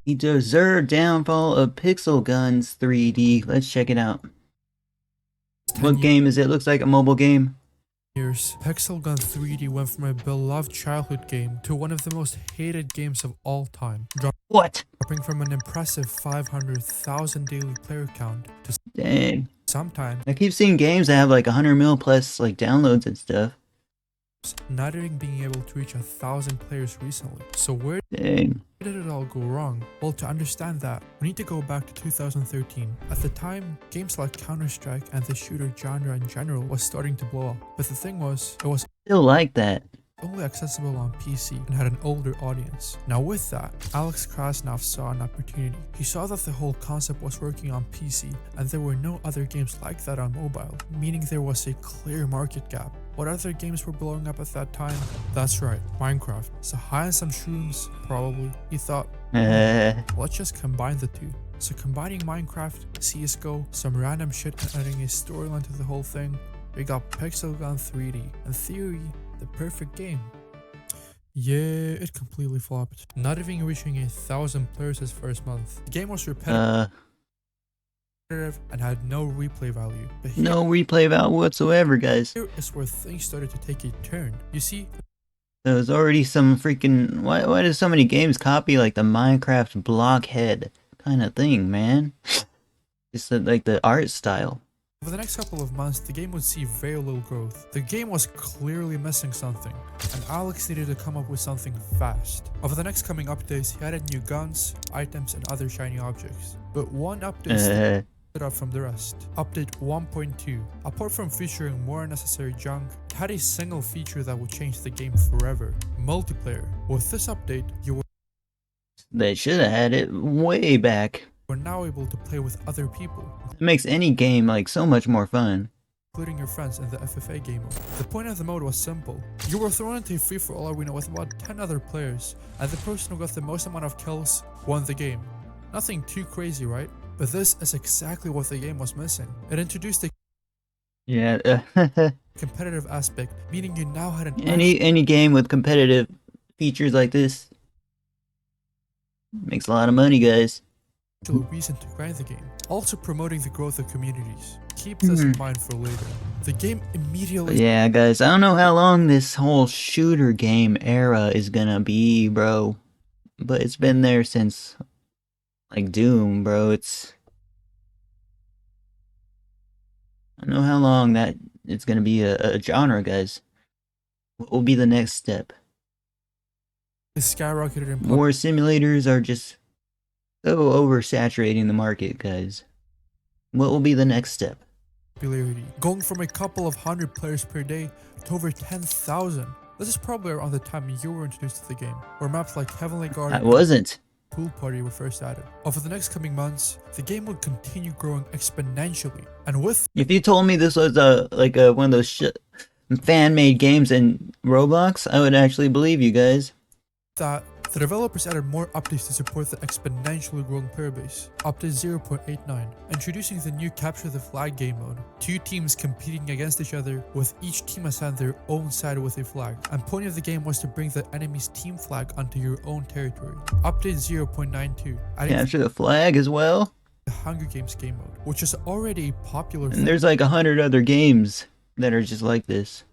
The deserved downfall of Pixel Guns 3D. Let's check it out. 10 What game is it? Looks like a mobile game. years, Pixel Gun 3D went from a beloved childhood game to one of the most hated games of all time, What? dropping from an impressive 500,000 daily player count to Dang. sometimes I keep seeing games that have like 100 mil plus like downloads and stuff. not even being able to reach 1,000 players recently. So where Dang. did it all go wrong? Well, to understand that, we need to go back to 2013. At the time, games like Counter-Strike and the shooter genre in general was starting to blow up. But the thing was, it was Still like that. only accessible on PC and had an older audience. Now with that, Alex Krasnov saw an opportunity. He saw that the whole concept was working on PC and there were no other games like that on mobile, meaning there was a clear market gap. What other games were blowing up at that time? That's right, Minecraft. So high on some shrooms, probably. He thought, let's just combine the two. So combining Minecraft, CSGO, some random shit and adding a storyline to the whole thing, we got Pixel Gun 3D. In theory, the perfect game. Yeah, it completely flopped. Not even reaching 1,000 players his first month. The game was repetitive and had no replay value. But No replay value whatsoever, guys. here is where things started to take a turn. You see, There's already some freaking... Why do so many games copy like the Minecraft blockhead kind of thing, man? Just like the art style. over the next couple of months, the game would see very little growth. The game was clearly missing something, and Alex needed to come up with something fast. Over the next coming updates, he added new guns, items, and other shiny objects. But one update stood out from the rest. Update 1.2, apart from featuring more unnecessary junk, it had a single feature that would change the game forever: multiplayer. With this update, you They should have had it way back. were now able to play with other people, It makes any game like so much more fun. including your friends in the FFA game mode. The point of the mode was simple. You were thrown into a free-for-all arena with about 10 other players, and the person who got the most amount of kills won the game. Nothing too crazy, right? But this is exactly what the game was missing. It introduced a Yeah. competitive aspect, meaning you now had an any game with competitive features like this makes a lot of money, guys. actual reason to grind the game. Also promoting the growth of communities. Keep this in mind for later. The game immediately Yeah, guys, I don't know how long this whole shooter game era is gonna be, bro. But it's been there since, like, Doom, bro. I don't know how long that it's gonna be a genre, guys. What will be the next step? skyrocketed in More simulators are just so oversaturating the market, guys. What will be the next step? popularity, going from a couple of 100 players per day to over 10,000. This is probably around the time you were introduced to the game, where maps like Heavenly I Garden wasn't. Pool Party were first added. Over the next coming months, the game would continue growing exponentially, and with If you told me this was one of those fan-made games in Roblox, I would actually believe you guys. that, the developers added more updates to support the exponentially growing player base. Update 0.89, introducing the new Capture the Flag game mode. Two teams competing against each other, with each team assigned their own side with a flag. And point of the game was to bring the enemy's team flag onto your own territory. Update 0.92, adding Capture the flag as well. the Hunger Games game mode, which is already a popular And there's like 100 other games that are just like this.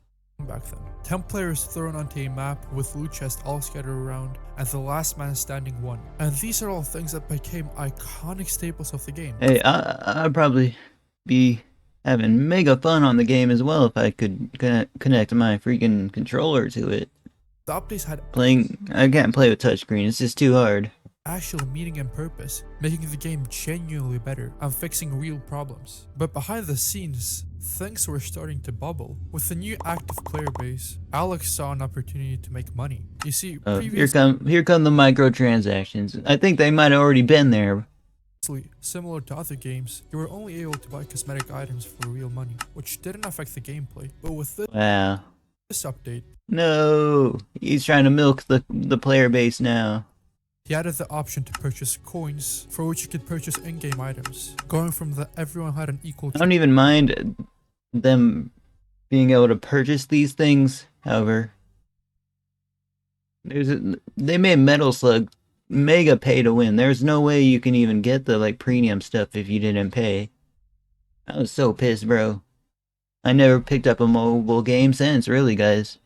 back then. 10 players thrown onto a map with loot chests all scattered around, and the last man standing won. And these are all things that became iconic staples of the game. Hey, I'd probably be having mega fun on the game as well if I could connect my freaking controller to it. The updates had I can't play with touchscreen, it's just too hard. actual meaning and purpose, making the game genuinely better and fixing real problems. But behind the scenes, things were starting to bubble. With the new active player base, Alex saw an opportunity to make money. You see, Here come the microtransactions. I think they might have already been there. similar to other games, you were only able to buy cosmetic items for real money, which didn't affect the gameplay. But with Wow. this update, No, he's trying to milk the player base now. he added the option to purchase coins, for which you could purchase in-game items, going from the everyone had an equal I don't even mind them being able to purchase these things. However, they made Metal Slug mega pay to win. There's no way you can even get the like premium stuff if you didn't pay. I was so pissed, bro. I never picked up a mobile game since, really, guys.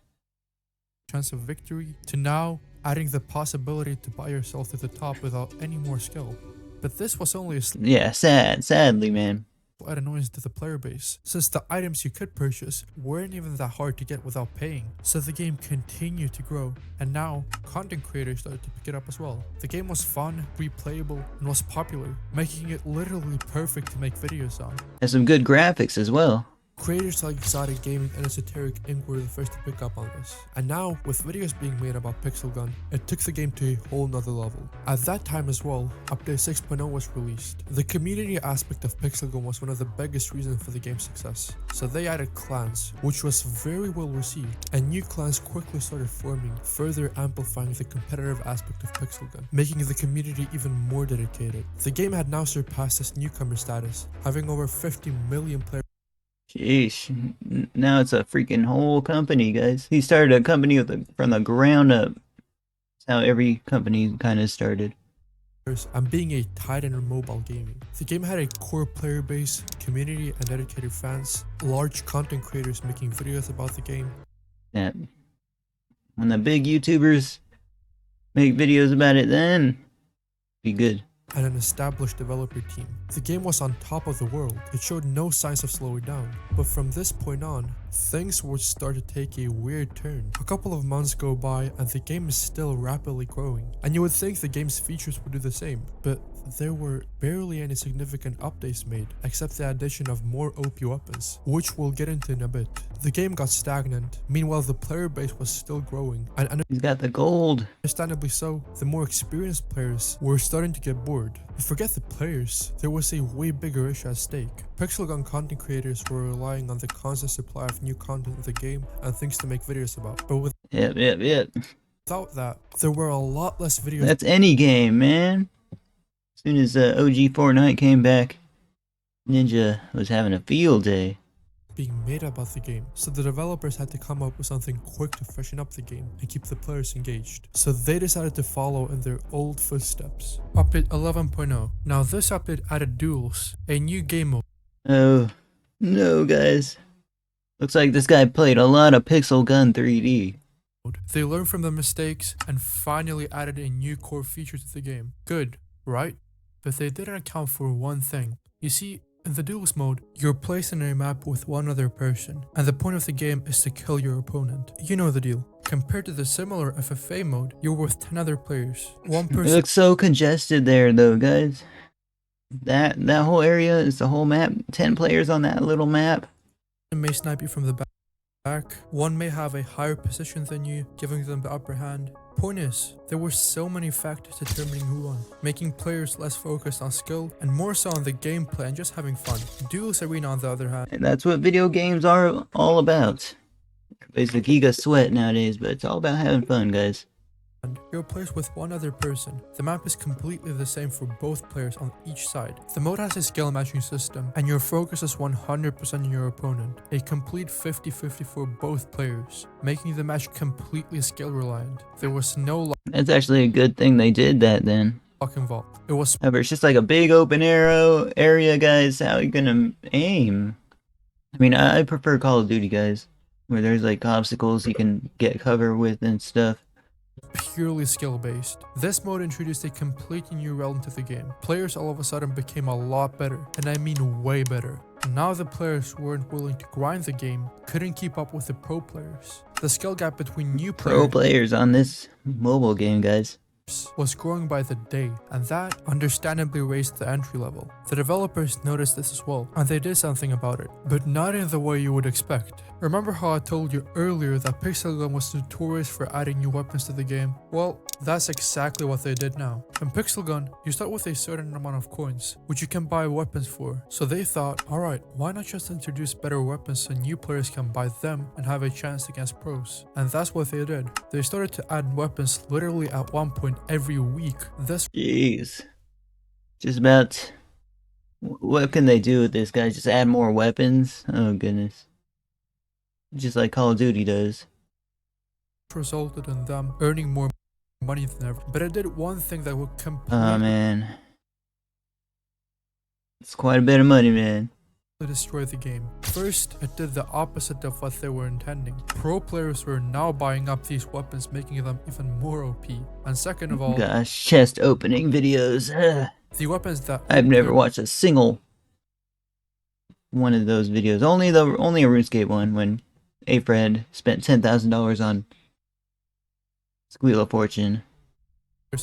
Chance of victory to now adding the possibility to buy yourself to the top without any more skill. But this was only a Yeah, sadly, man. slight annoyance to the player base, since the items you could purchase weren't even that hard to get without paying. So the game continued to grow, and now content creators started to pick it up as well. The game was fun, replayable, and was popular, making it literally perfect to make videos on. Has some good graphics as well. Creators like Exotic Gaming and Esoteric Inc. were the first to pick up on this. And now, with videos being made about Pixel Gun, it took the game to a whole nother level. At that time as well, Update 6.0 was released. The community aspect of Pixel Gun was one of the biggest reasons for the game's success. So they added clans, which was very well received, and new clans quickly started forming, further amplifying the competitive aspect of Pixel Gun, making the community even more dedicated. The game had now surpassed its newcomer status, having over 50 million players. Sheesh. Now it's a freaking whole company, guys. He started a company from the ground up. That's how every company kind of started. And being a titan in mobile gaming. The game had a core player base, community and dedicated fans, large content creators making videos about the game. Yeah. When the big YouTubers make videos about it, then be good. And an established developer team. The game was on top of the world. It showed no signs of slowing down. But from this point on, things would start to take a weird turn. A couple of months go by and the game is still rapidly growing. And you would think the game's features would do the same, but there were barely any significant updates made, except the addition of more OP weapons, which we'll get into in a bit. The game got stagnant. Meanwhile, the player base was still growing, and He's got the gold. understandably so, the more experienced players were starting to get bored. But forget the players, there was a way bigger issue at stake. Pixel Gun content creators were relying on the constant supply of new content in the game and things to make videos about. But Yep. without that, there were a lot less videos. That's any game, man. As soon as OG Fortnite came back, Ninja was having a field day. Being made about the game, so the developers had to come up with something quick to freshen up the game and keep the players engaged. So they decided to follow in their old footsteps. Update 11.0. Now this update added duels, a new game mode. Oh, no, guys. Looks like this guy played a lot of Pixel Gun 3D. They learned from the mistakes and finally added a new core feature to the game. Good, right? But they didn't account for one thing. You see, in the duels mode, you're placed in a map with one other person, and the point of the game is to kill your opponent. You know the deal. Compared to the similar FFA mode, you're with 10 other players. One It person looks so congested there, though, guys. That whole area is the whole map. 10 players on that little map. may snipe you from the back. One may have a higher position than you, giving them the upper hand. Point is, there were so many factors determining who won, making players less focused on skill and more so on the gameplay and just having fun. Duels Arena, on the other hand, And that's what video games are all about. It's the giga sweat nowadays, but it's all about having fun, guys. you're placed with one other person. The map is completely the same for both players on each side. The mode has a skill matching system, and your focus is 100% on your opponent. A complete 50-50 for both players, making the match completely skill reliant. There was no That's actually a good thing they did that then. luck involved. It was However, it's just like a big open area, guys. How are you gonna aim? I mean, I prefer Call of Duty, guys, where there's like obstacles you can get cover with and stuff. purely skill based. This mode introduced a completely new realm to the game. Players all of a sudden became a lot better, and I mean way better. Now the players who weren't willing to grind the game couldn't keep up with the pro players. The skill gap between new Pro players players on this mobile game, guys. was growing by the day, and that understandably raised the entry level. The developers noticed this as well, and they did something about it, but not in the way you would expect. Remember how I told you earlier that Pixel Gun was notorious for adding new weapons to the game? Well, that's exactly what they did now. In Pixel Gun, you start with a certain amount of coins, which you can buy weapons for. So they thought, alright, why not just introduce better weapons so new players can buy them and have a chance against pros? And that's what they did. They started to add weapons literally at one point every week. This Jeez. Just about... What can they do with this, guys? Just add more weapons? Oh, goodness. Just like Call of Duty does. resulted in them earning more money than ever. But it did one thing that would Oh completely man, it's quite a bit of money, man. destroy the game. First, it did the opposite of what they were intending. Pro players were now buying up these weapons, making them even more OP. And second of all, Gosh, chest opening videos. the weapons that I've never watched a single one of those videos. Only a RuneScape one when Afred spent $10,000 on Squeal of Fortune.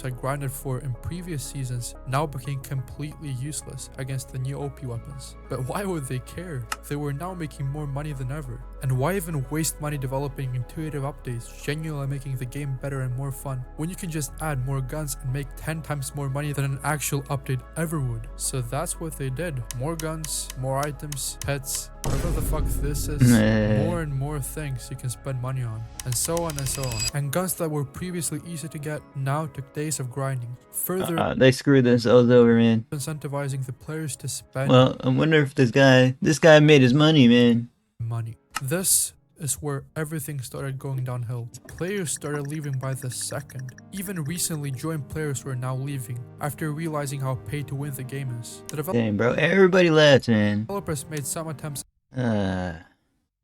I grinded for in previous seasons now became completely useless against the new OP weapons. But why would they care? They were now making more money than ever. And why even waste money developing intuitive updates, genuinely making the game better and more fun, when you can just add more guns and make 10 times more money than an actual update ever would? So that's what they did. More guns, more items, pets, whatever the fuck this is, more and more things you can spend money on, and so on and so on. And guns that were previously easy to get now took days of grinding, further They screwed themselves over, man. incentivizing the players to spend Well, I wonder if this guy made his money, man. money. This is where everything started going downhill. Players started leaving by the second. Even recently joined players were now leaving after realizing how pay to win the game is. The Damn, bro, everybody left, man. developers made some attempts Uh,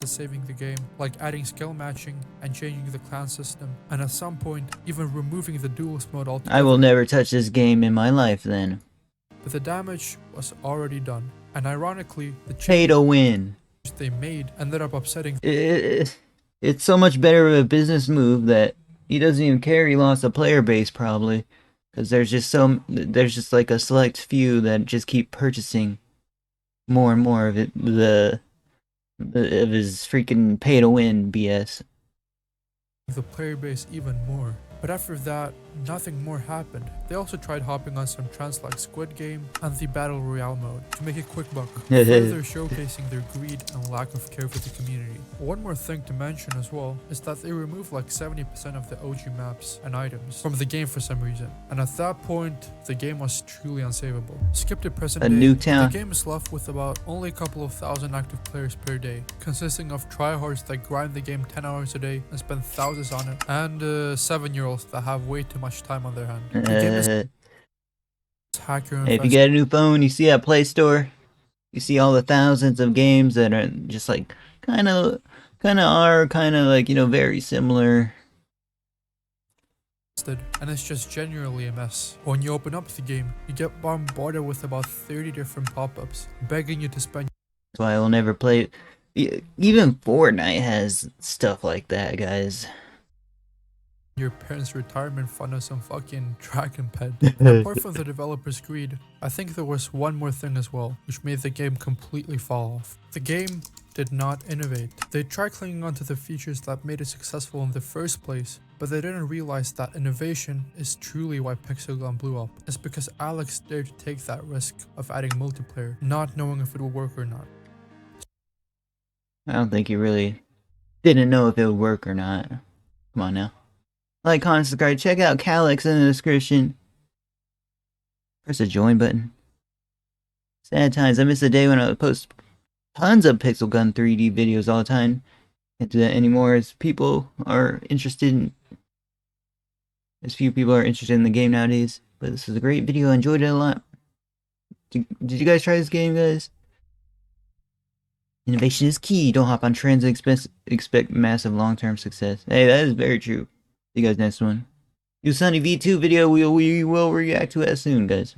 at saving the game, like adding skill matching and changing the clan system, and at some point even removing the duelist mode altogether. I will never touch this game in my life, then. But the damage was already done, and ironically, the Pay to win. change they made ended up upsetting It's so much better of a business move that he doesn't even care he lost a player base, probably. Because there's just like a select few that just keep purchasing more and more of it, of his freaking pay to win BS. the player base even more. But after that, nothing more happened. They also tried hopping on some trends like Squid Game and the Battle Royale mode to make a quick buck, further showcasing their greed and lack of care for the community. One more thing to mention as well is that they removed like 70% of the OG maps and items from the game for some reason. And at that point, the game was truly unsavable. Skip to present A day, new town. the game is left with about only a couple of thousand active players per day, consisting of tryhards that grind the game 10 hours a day and spend thousands on it, and 7-year-olds that have way too much time on their hand. The game is hacker Hey, if you get a new phone, you see at Play Store, you see all the thousands of games that are just like kind of like, you know, very similar. and it's just generally a mess. When you open up the game, you get bombarded with about 30 different pop-ups begging you to spend. That's why I will never play. Even Fortnite has stuff like that, guys. Your parents' retirement fund on some fucking dragon pet. And apart from the developers' greed, I think there was one more thing as well, which made the game completely fall off. The game did not innovate. They tried clinging onto the features that made it successful in the first place, but they didn't realize that innovation is truly why Pixelgun blew up. It's because Alex dared to take that risk of adding multiplayer, not knowing if it will work or not. I don't think he really didn't know if it would work or not. Come on now. Like, comment, subscribe, check out Calyx in the description. Press the join button. Sad times. I miss the day when I would post tons of Pixel Gun 3D videos all the time. Can't do that anymore as people are interested in... As few people are interested in the game nowadays. But this is a great video. I enjoyed it a lot. Did you guys try this game, guys? Innovation is key. Don't hop on trends and expect massive long-term success. Hey, that is very true. See you guys next one. New Sunny V2 video, we will react to it soon, guys.